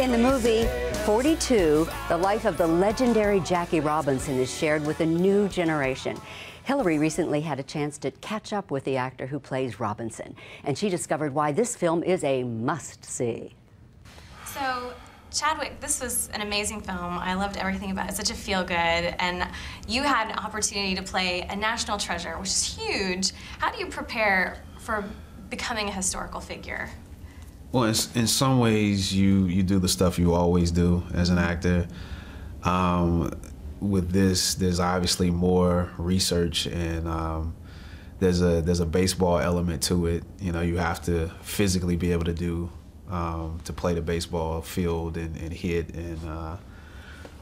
In the movie 42, the life of the legendary Jackie Robinson is shared with a new generation. Hillary recently had a chance to catch up with the actor who plays Robinson, and she discovered why this film is a must-see. So, Chadwick, this was an amazing film. I loved everything about it. Such a feel-good, and you had an opportunity to play a national treasure, which is huge. How do you prepare for becoming a historical figure? Well, in some ways, you do the stuff you always do as an actor. With this, there's obviously more research, and there's a baseball element to it. You know, you have to physically be able to play the baseball field and hit and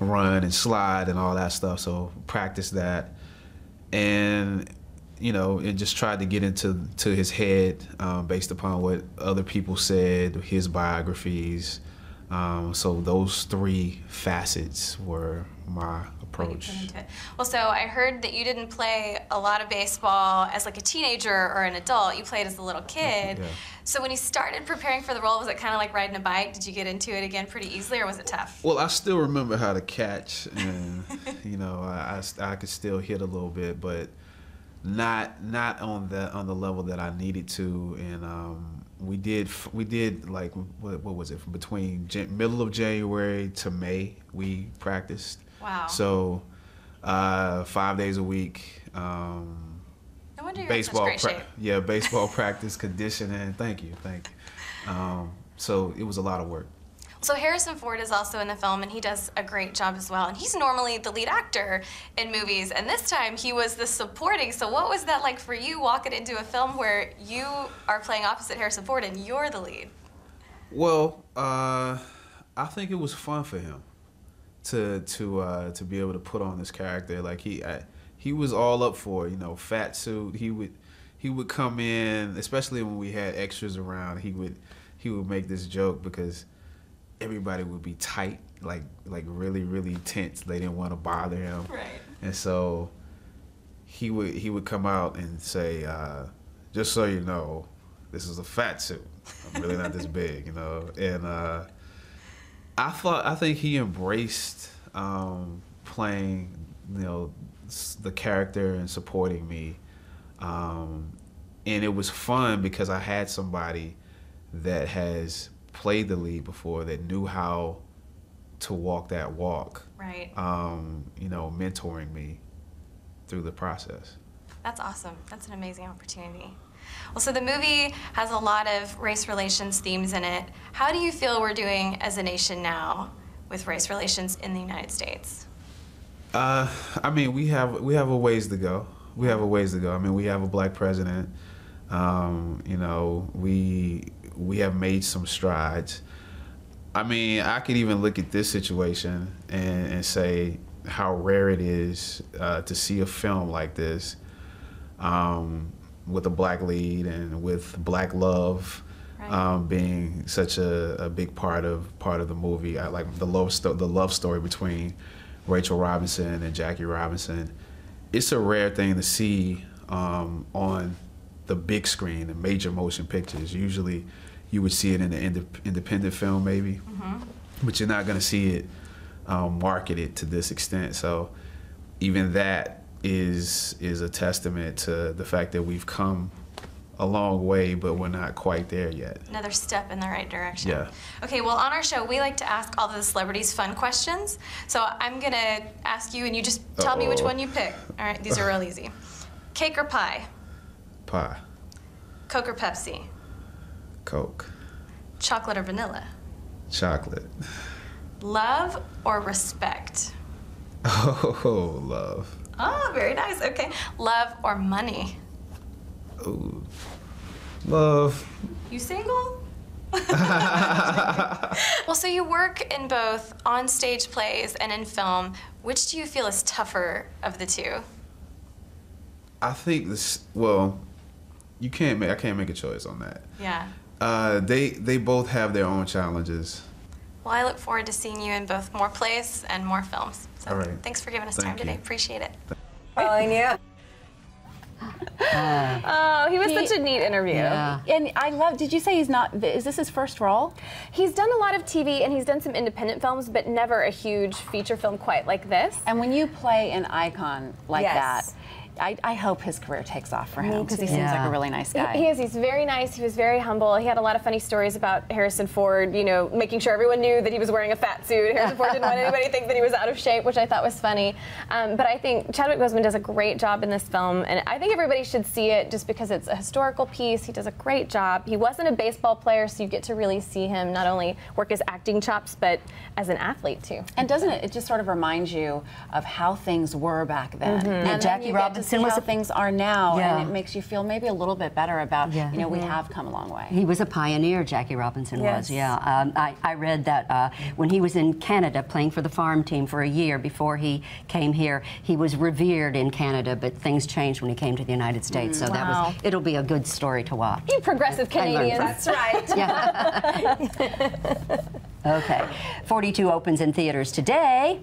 run and slide and all that stuff. So practice that, and you know, and just tried to get into his head based upon what other people said, his biographies. So those three facets were my approach. Well, so I heard that you didn't play a lot of baseball as like a teenager or an adult. You played as a little kid. Yeah. So when you started preparing for the role, was it kind of like riding a bike? Did you get into it again pretty easily, or was it tough? Well, I still remember how to catch, and you know, I could still hit a little bit, but not on the level that I needed to. And we did like what was it, from between middle of January to May we practiced. Wow. So 5 days a week. No wonder you're baseball in such great shape. Yeah, baseball practice, conditioning. Thank you. So it was a lot of work. So Harrison Ford is also in the film, and he does a great job as well. And he's normally the lead actor in movies, and this time he was the supporting. So what was that like for you, walking into a film where you are playing opposite Harrison Ford and you're the lead? Well, I think it was fun for him to be able to put on this character. Like he was all up for it, you know, fat suit. He would come in, especially when we had extras around. He would make this joke because everybody would be tight, like really, really tense. They didn't want to bother him. Right. And so he would come out and say, just so you know, this is a fat suit. I'm really not this big, you know. And I think he embraced playing, you know, the character and supporting me. And it was fun because I had somebody that has played the lead before, that knew how to walk that walk. Right. You know, mentoring me through the process. That's awesome. That's an amazing opportunity. Well, so the movie has a lot of race relations themes in it. How do you feel we're doing as a nation now with race relations in the United States? I mean, we have a ways to go. We have a ways to go. I mean, we have a black president. You know, we have made some strides. I mean, I could even look at this situation and say how rare it is to see a film like this with a black lead and with black love. Right. Being such a big part of the movie. I like the love story between Rachel Robinson and Jackie Robinson. It's a rare thing to see on the big screen, the major motion pictures. Usually you would see it in an independent film maybe, but you're not going to see it marketed to this extent. So even that is a testament to the fact that we've come a long way, but we're not quite there yet. Another step in the right direction. Yeah. Okay, well, on our show, we like to ask all the celebrities fun questions. So I'm going to ask you, and you just tell me which one you pick. All right, these are real easy. Cake or pie? Pie. Coke or Pepsi? Coke. Chocolate or vanilla? Chocolate. Love or respect? Oh, love. Oh, very nice. Okay. Love or money? Ooh. Love. You single? Well, so you work in both on-stage plays and in film. Which do you feel is tougher of the two? I think this, well, I can't make a choice on that. Yeah. They both have their own challenges. Well, I look forward to seeing you in both more plays and more films. So all right. Thanks for giving us time today. Appreciate it. Following you. Oh, he was such a neat interview. Yeah. And I love, did you say he's not, is this his first role? He's done a lot of TV and he's done some independent films, but never a huge feature film quite like this. And when you play an icon like Yes. that, I hope his career takes off for him because he seems like a really nice guy. He is. He's very nice. He was very humble. He had a lot of funny stories about Harrison Ford, you know, making sure everyone knew that he was wearing a fat suit. Harrison Ford didn't want anybody to think that he was out of shape, which I thought was funny. But I think Chadwick Boseman does a great job in this film, and I think everybody should see it just because it's a historical piece. He does a great job. He wasn't a baseball player, so you get to really see him not only work his acting chops, but as an athlete, too. And doesn't it just sort of remind you of how things were back then? And then Jackie you Robinson get to see was how a- things are now, Yeah. and it makes you feel maybe a little bit better about, Yeah. you know, we have come a long way. He was a pioneer, Jackie Robinson was, Yes. yeah. I read that when he was in Canada playing for the farm team for a year before he came here, he was revered in Canada, but things changed when he came to the United States. So that Wow. was, it'll be a good story to watch. You progressive I learned Canadians. from- That's right. Yeah. Okay. 42 opens in theaters today.